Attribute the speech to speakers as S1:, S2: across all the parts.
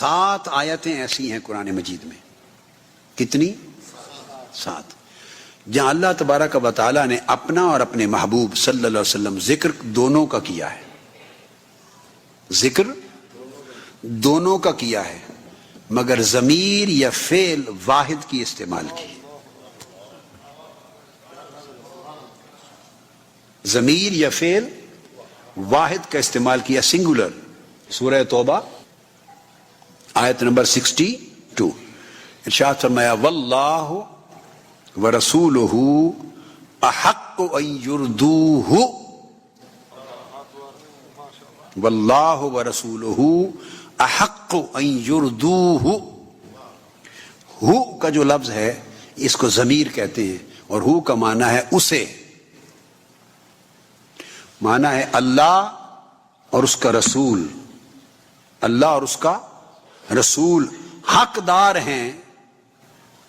S1: 7 آیتیں ایسی ہیں قرآن مجید میں. کتنی؟ 7. جہاں اللہ تبارک و تعالیٰ نے اپنا اور اپنے محبوب صلی اللہ علیہ وسلم ذکر دونوں کا کیا ہے. ذکر دونوں کا کیا ہے، مگر ضمیر یا فعل واحد کی استعمال کی. ضمیر یا فعل واحد کا استعمال کیا، سنگولر. سورہ توبہ آیت نمبر 62 ارشاد فرمایا واللہ ورسولہ احق ان یردوہ. واللہ ورسولہ احق ان یردوہ. ہو کا جو لفظ ہے اس کو ضمیر کہتے ہیں، اور ہو کا معنی ہے اسے، معنی ہے اللہ اور اس کا رسول. اللہ اور اس کا رسول حقدار ہیں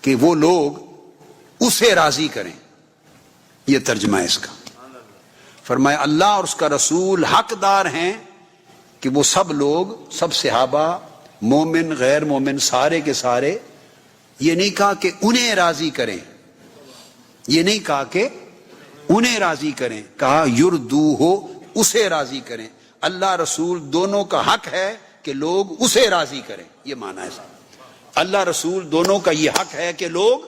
S1: کہ وہ لوگ اسے راضی کریں. یہ ترجمہ ہے اس کا. فرمایا اللہ اور اس کا رسول حقدار ہیں کہ وہ سب لوگ، سب صحابہ، مومن غیر مومن، سارے کے سارے، یہ نہیں کہا کہ انہیں راضی کریں، یہ نہیں کہا کہ انہیں راضی کریں، کہا یردوہ، اسے راضی کریں. اللہ رسول دونوں کا حق ہے کہ لوگ اسے راضی کریں. یہ معنی ہے اللہ رسول دونوں کا یہ حق ہے کہ لوگ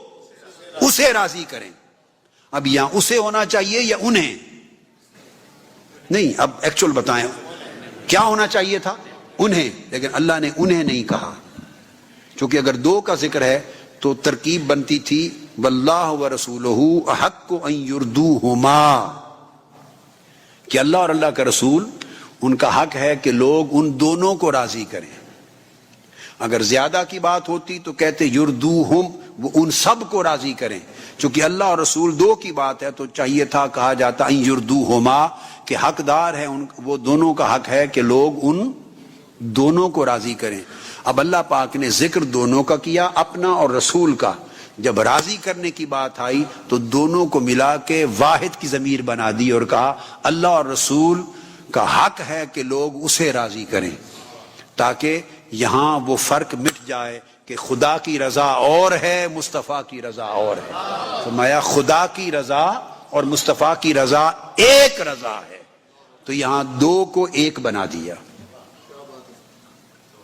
S1: اسے راضی کریں. اب یہاں اسے ہونا چاہیے یا انہیں؟ نہیں، اب ایکچول بتائیں کیا ہونا چاہیے تھا؟ انہیں. لیکن اللہ نے انہیں نہیں کہا، چونکہ اگر دو کا ذکر ہے تو ترکیب بنتی تھی واللہ ورسولہ احق ان یردوہما، کہ اللہ اور اللہ کا رسول ان کا حق ہے کہ لوگ ان دونوں کو راضی کریں. اگر زیادہ کی بات ہوتی تو کہتے یردوہم، وہ ان سب کو راضی کریں. چونکہ اللہ اور رسول دو کی بات ہے تو چاہیے تھا کہا جاتا ان یردوہما، کہ حقدار ہے وہ دونوں کا حق ہے کہ لوگ ان دونوں کو راضی کریں. اب اللہ پاک نے ذکر دونوں کا کیا، اپنا اور رسول کا. جب راضی کرنے کی بات آئی تو دونوں کو ملا کے واحد کی ضمیر بنا دی اور کہا اللہ اور رسول کا حق ہے کہ لوگ اسے راضی کریں، تاکہ یہاں وہ فرق مٹ جائے کہ خدا کی رضا اور ہے، مصطفیٰ کی رضا اور ہے. فرمایا خدا کی رضا اور مصطفیٰ کی رضا ایک رضا ہے. تو یہاں دو کو ایک بنا دیا،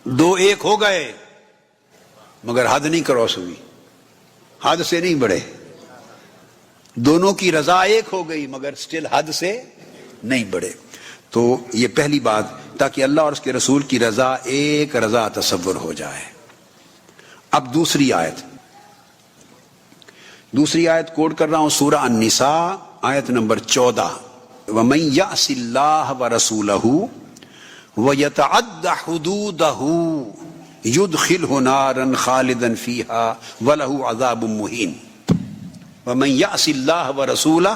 S1: دو ایک ہو گئے، مگر حد نہیں کراس ہوئی، حد سے نہیں بڑھے. دونوں کی رضا ایک ہو گئی مگر سٹل حد سے نہیں بڑھے. تو یہ پہلی بات، تاکہ اللہ اور اس کے رسول کی رضا ایک رضا تصور ہو جائے. اب دوسری آیت کوٹ کر رہا ہوں، سورہ النساء آیت نمبر 14 وَمَن يَعْصِ اللَّهَ وَرَسُولَهُ وَيَتَعَدَّ حُدُودَهُ يُدْخِلْهُ نَارًا خَالِدًا فِيهَا وَلَهُ عَذَابٌ مُهِينٌ. وَمَن يَعْصِ اللَّهَ وَرَسُولَهُ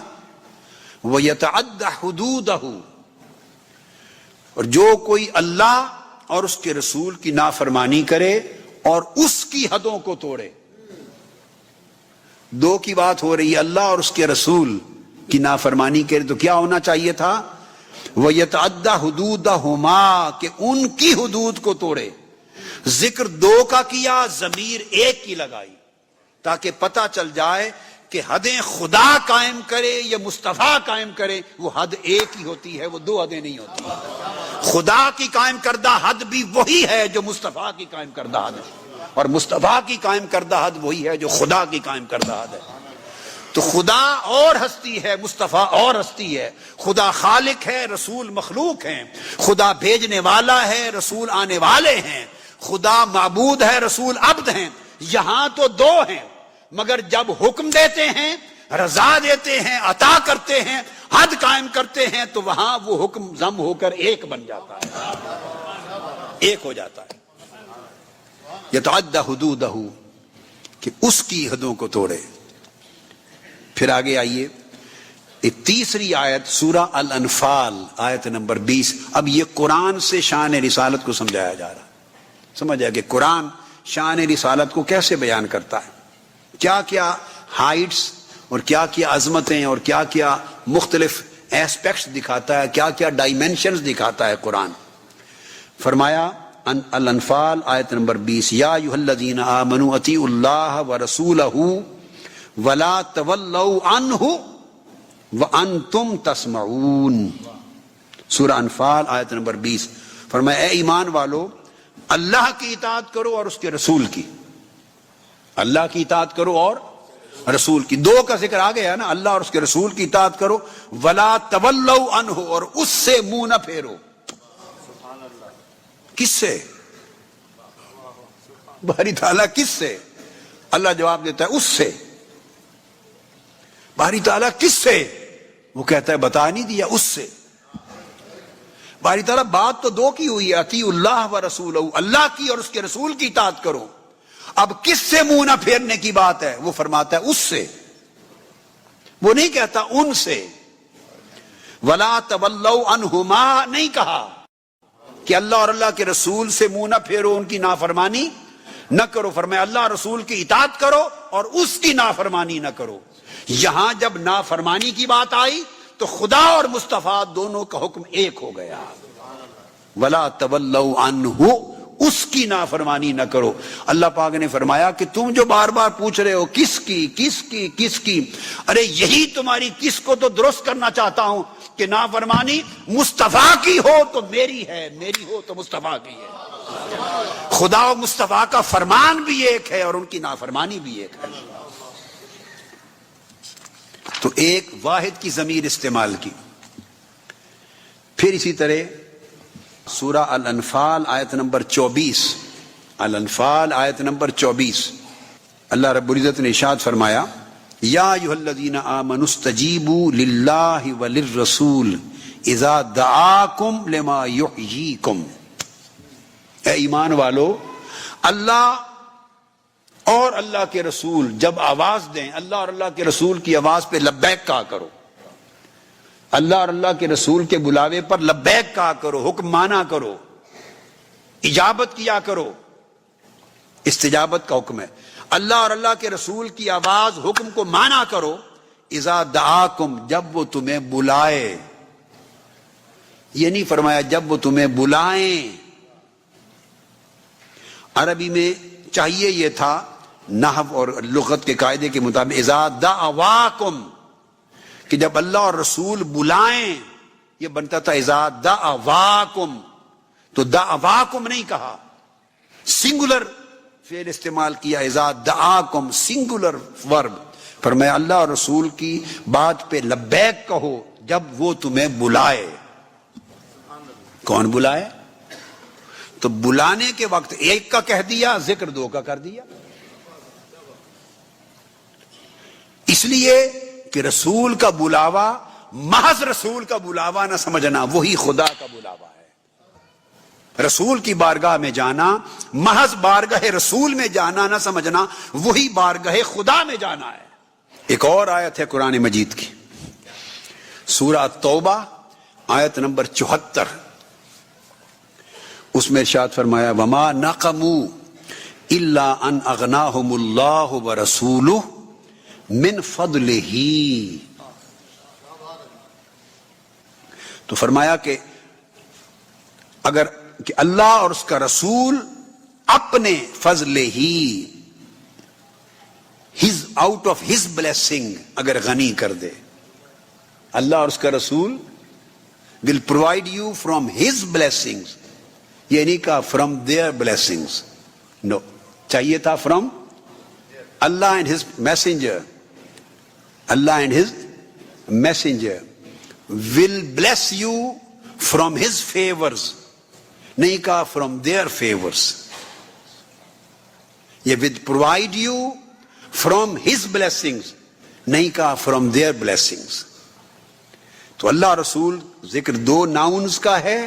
S1: وَيَتَعَدَّ حُدُودَهُ، اور جو کوئی اللہ اور اس کے رسول کی نافرمانی کرے اور اس کی حدوں کو توڑے. دو کی بات ہو رہی ہے، اللہ اور اس کے رسول کی نافرمانی کرے تو کیا ہونا چاہیے تھا؟ وَيَتَعَدَّ حُدُودَهُمَا، کہ ان کی حدود کو توڑے. ذکر دو کا کیا، ضمیر ایک کی لگائی، تاکہ پتہ چل جائے کہ حدیں خدا قائم کرے یا مصطفیٰ قائم کرے وہ حد ایک ہی ہوتی ہے، وہ دو حدیں نہیں ہوتی. خدا کی قائم کردہ حد بھی وہی ہے جو مصطفیٰ کی قائم کردہ حد ہے، اور مصطفیٰ کی قائم کردہ حد وہی ہے جو خدا کی قائم کردہ حد ہے. تو خدا اور ہستی ہے، مصطفیٰ اور ہستی ہے. خدا خالق ہے، رسول مخلوق ہیں. خدا بھیجنے والا ہے، رسول آنے والے ہیں. خدا معبود ہے، رسول عبد ہیں. یہاں تو دو ہیں، مگر جب حکم دیتے ہیں، رضا دیتے ہیں، عطا کرتے ہیں، حد قائم کرتے ہیں، تو وہاں وہ حکم ضم ہو کر ایک بن جاتا ہے، ایک ہو جاتا ہے. یتعدی حدودہ، کہ اس کی حدوں کو توڑے. پھر آگے آئیے، ایک تیسری آیت سورہ الانفال آیت نمبر 20. اب یہ قرآن سے شان رسالت کو سمجھایا جا رہا. سمجھا کہ قرآن شان رسالت کو کیسے بیان کرتا ہے، کیا کیا ہائٹس اور کیا کیا عظمتیں اور کیا کیا مختلف ایسپیکٹس دکھاتا ہے، کیا کیا ڈائمینشنز دکھاتا ہے قرآن. فرمایا الانفال آیت نمبر 20، یا ایھا الذین آمنوا اطیعوا اللہ ورسولہ ولا تولوا عنہ وانتم تسمعون۔ سورہ انفال آیت نمبر 20، فرمایا اے ایمان والو، اللہ کی اطاعت کرو اور اس کے رسول کی، اللہ کی اطاعت کرو اور رسول کی، دو کا ذکر آ گیا نا، اللہ اور اس کے رسول کی اطاعت کرو، ولا تولوا عنہ، اور اس سے منہ نہ پھیرو۔ کس سے؟ باری تعالیٰ کس سے؟ اللہ جواب دیتا ہے اس سے۔ باری تعالیٰ کس سے؟ وہ کہتا ہے بتا نہیں دیا، اس سے۔ باری تعالیٰ بات تو دو کی ہوئی ہے، اطیعوا اللہ و رسولہ، اللہ کی اور اس کے رسول کی اطاعت کرو، اب کس سے منہ نہ پھیرنے کی بات ہے؟ وہ فرماتا ہے اس سے، وہ نہیں کہتا ان سے۔ ولا تولوا عنہما نہیں کہا کہ اللہ اور اللہ کے رسول سے منہ نہ پھیرو، ان کی نافرمانی نہ کرو، فرمایا اللہ رسول کی اطاعت کرو اور اس کی نافرمانی نہ کرو۔ یہاں جب نافرمانی کی بات آئی تو خدا اور مصطفیٰ دونوں کا حکم ایک ہو گیا، ولا تولوا عنہ، اس کی نافرمانی نہ کرو۔ اللہ پاک نے فرمایا کہ تم جو بار بار پوچھ رہے ہو کس کی کس کی کس کی، ارے یہی تمہاری کس کو تو درست کرنا چاہتا ہوں کہ نافرمانی مصطفیٰ کی ہو تو میری ہے، میری ہو تو مصطفیٰ کی ہے۔ خدا و مصطفیٰ کا فرمان بھی ایک ہے اور ان کی نافرمانی بھی ایک ہے۔ تو ایک واحد کی ضمیر استعمال کی۔ پھر اسی طرح سورہ الانفال آیت نمبر 24، الانفال آیت نمبر 24، اللہ رب العزت نے ارشاد فرمایا یا ایھا الذین آمنوا استجیبوا للہ وللرسول اذا دعاکم لما یحییکم۔ اے ایمان والو، اللہ اور اللہ کے رسول جب آواز دیں، اللہ اور اللہ کے رسول کی آواز پہ لبیک کہا کرو، اللہ اور اللہ کے رسول کے بلاوے پر لبیک کہا کرو، حکم مانا کرو، اجابت کیا کرو۔ استجابت کا حکم ہے، اللہ اور اللہ کے رسول کی آواز حکم کو مانا کرو، اذا دعاکم، جب وہ تمہیں بلائے۔ یہ نہیں فرمایا جب وہ تمہیں بلائیں، عربی میں چاہیے یہ تھا نحو اور لغت کے قاعدے کے مطابق اذا دعواکم، کہ جب اللہ اور رسول بلائیں، یہ بنتا تھا اذا دعواکم، تو دعواکم نہیں کہا، سنگولر فعل استعمال کیا، اذا دعاکم سنگولر ورب، فرمایا اللہ اور رسول کی بات پہ لبیک کہو جب وہ تمہیں بلائے۔ کون بلائے؟ تو بلانے کے وقت ایک کا کہہ دیا، ذکر دو کا کر دیا، اس لیے کہ رسول کا بلاوا محض رسول کا بلاوا نہ سمجھنا، وہی خدا کا بلاوا ہے۔ رسول کی بارگاہ میں جانا محض بارگاہ رسول میں جانا نہ سمجھنا، وہی بارگاہ خدا میں جانا ہے۔ ایک اور آیت ہے قرآن مجید کی، سورہ توبہ آیت نمبر 74، اس میں ارشاد فرمایا وما نقموا الا ان اغناهم اللہ ورسولہ من فضلہ۔ تو فرمایا کہ اگر کہ اللہ اور اس کا رسول اپنے فضل ہی، his out of his blessing, اگر غنی کر دے، اللہ اور اس کا رسول will provide you from his blessings، یہ نہیں کہا from their blessings، no، چاہیے تھا from Allah and his messenger، Allah and his messenger will bless you from his favors، نہیں کہا from their favors، یہ will provide you from his blessings، نہیں کہا from their blessings۔ تو اللہ رسول ذکر دو ناؤنز کا ہے،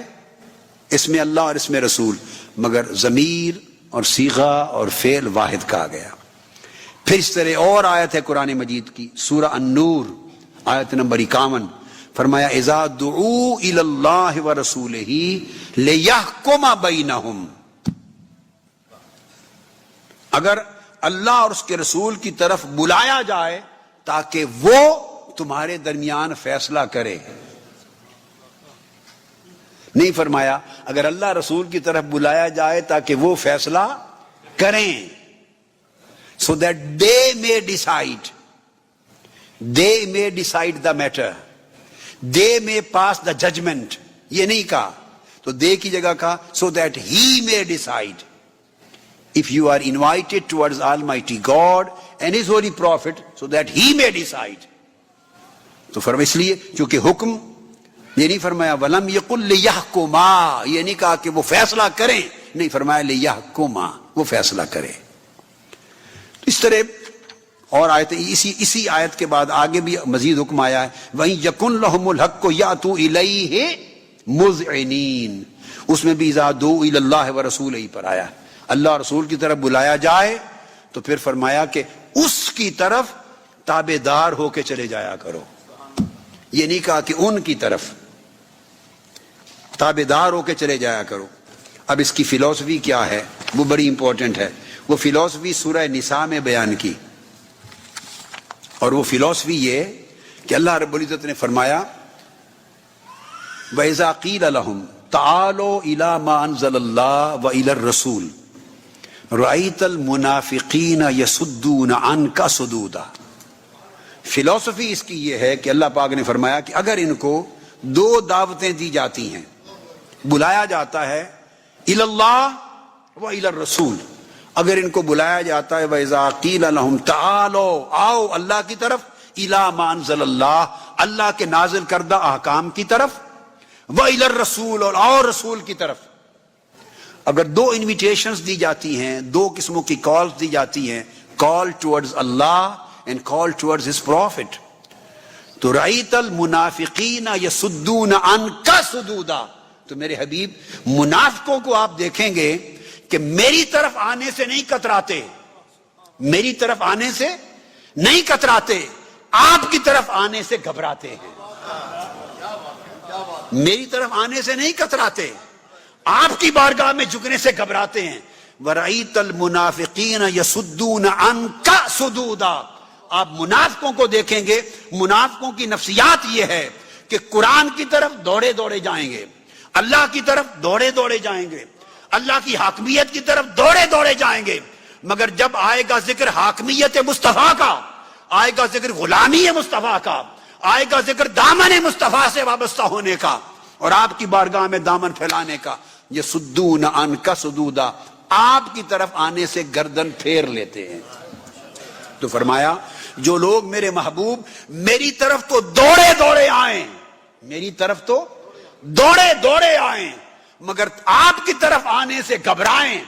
S1: اس میں اللہ اور اس میں رسول، مگر ضمیر اور صیغہ اور فعل واحد کہا گیا۔ پھر اس طرح اور آیت ہے قرآن مجید کی، سورہ النور آیت نمبر 51، فرمایا اذا دعوا الی اللہ ورسولہ لیحکم بینہم، اگر اللہ اور اس کے رسول کی طرف بلایا جائے تاکہ وہ تمہارے درمیان فیصلہ کرے۔ نہیں فرمایا اگر اللہ رسول کی طرف بلایا جائے تاکہ وہ فیصلہ کریں, so that they may decide the matter, they may pass the judgment. یہ نہیں کہا, تو they کی جگہ کہا so that he may decide. If you are invited towards Almighty God and His holy prophet, so that he may decide. تو فرمایا اس لیے چونکہ حکم یہ نہیں فرمایا وَلَمْ يَقُلْ لِيَحْكُمَا, یہ نہیں کہا کہ وہ فیصلہ کریں, نہیں فرمایا لِيَحْكُمَا, وہ فیصلہ کرے. اس طرح اور آیتیں اسی آیت کے بعد آگے بھی مزید حکم آیا ہے وَإِن يَكُنْ لَهُمُ الْحَقُّ يَأْتُوا إِلَيْهِ مُذْعِنِينَ, اس میں بھی اِذَا دُعُوا إِلَى اللَّهِ وَرَسُولِهِ پر آیا اللہ رسول کی طرف بلایا جائے تو پھر فرمایا کہ اس کی طرف تابع دار ہو کے چلے جایا کرو. یہ نہیں کہا کہ ان کی طرف تابع دار ہو کے چلے جایا کرو. اب اس کی فلسفی کیا ہے وہ بڑی امپورٹنٹ ہے. وہ فلسفی سورہ نساء میں بیان کی, اور وہ فلسفی یہ کہ اللہ رب العزت نے فرمایا وَإِذَا قِيلَ لَهُمْ تَعَالَوْا إِلَى مَا أَنزَلَ اللَّهُ وَإِلَى الرَّسُولِ رَأَيْتَ الْمُنَافِقِينَ يَصُدُّونَ عَنْكَ صُدُودًا. فلسفی اس کی یہ ہے کہ اللہ پاک نے فرمایا کہ اگر ان کو دو دعوتیں دی جاتی ہیں, بلایا جاتا ہے الی اللہ و الی الرسول, اگر ان کو بلایا جاتا ہے وَإِذَا قِيلَ لَهُمْ تَعَالَوْا, آؤ اللہ کی طرف, اِلَى مَا أَنزَلَ اللَّهُ, اللہ کے نازل کردہ احکام کی طرف, وَإِلَى الرَّسُولِ, اور آؤ رسول کی طرف. اگر دو انویٹیشنز دی جاتی ہیں, دو قسموں کی کالز دی جاتی ہیں, کال ٹورڈز اللہ and call towards his prophet, تو رأیت المنافقین یصدون عنک صدودا, تو میرے حبیب منافقوں کو آپ دیکھیں گے کہ میری طرف آنے سے نہیں کتراتے, میری طرف آنے سے نہیں کتراتے, آپ کی طرف آنے سے گھبراتے ہیں. میری طرف آنے سے نہیں کتراتے, آپ کی بارگاہ میں جھکنے سے گھبراتے ہیں. وَرَأَيْتَ الْمُنَافِقِينَ يَصُدُّونَ عَنْكَ صُدُودًا, آپ منافقوں کو دیکھیں گے, منافقوں کی نفسیات یہ ہے کہ قرآن کی طرف دوڑے دوڑے جائیں گے, اللہ کی طرف دوڑے دوڑے جائیں گے, اللہ کی حاکمیت کی طرف دوڑے دوڑے جائیں گے, مگر جب آئے گا ذکر حاکمیت مصطفیٰ کا, آئے گا ذکر غلامی مصطفیٰ کا, آئے گا ذکر دامن مصطفیٰ سے وابستہ ہونے کا اور آپ کی بارگاہ میں دامن پھیلانے کا, یصدون عنک صدودا, آپ کی طرف آنے سے گردن پھیر لیتے ہیں. تو فرمایا جو لوگ میرے محبوب میری طرف تو دوڑے دوڑے آئیں, میری طرف تو دوڑے دوڑے آئیں, مگر آپ کی طرف آنے سے گھبرائیں,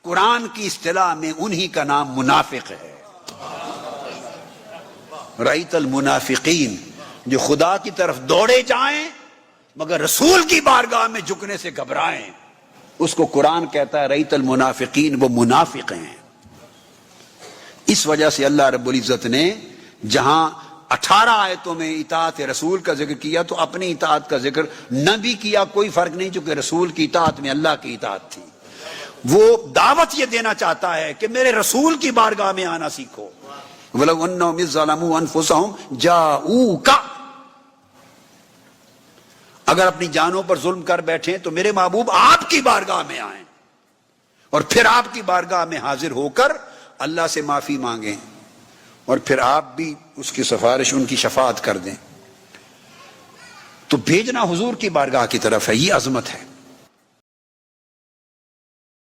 S1: قرآن کی اصطلاح میں انہی کا نام منافق ہے. رأیت المنافقین, جو خدا کی طرف دوڑے جائیں مگر رسول کی بارگاہ میں جھکنے سے گھبرائیں, اس کو قرآن کہتا ہے رأیت المنافقین, وہ منافق ہیں. اس وجہ سے اللہ رب العزت نے جہاں 18 آیتوں میں اطاعت رسول کا ذکر کیا تو اپنی اطاعت کا ذکر نہ بھی کیا, کوئی فرق نہیں, چونکہ رسول کی اطاعت میں اللہ کی اطاعت تھی. وہ دعوت یہ دینا چاہتا ہے کہ میرے رسول کی بارگاہ میں آنا سیکھو. وَلَوْ أَنَّهُمْ إِذْ ظَلَمُوا أَنفُسَهُمْ جَاءُوكَ, اگر اپنی جانوں پر ظلم کر بیٹھیں تو میرے محبوب آپ کی بارگاہ میں آئیں اور پھر آپ کی بارگاہ میں حاضر ہو کر اللہ سے معافی مانگیں, اور پھر آپ بھی اس کی سفارش, ان کی شفاعت کر دیں. تو بھیجنا حضور کی بارگاہ کی طرف ہے, یہ عظمت ہے.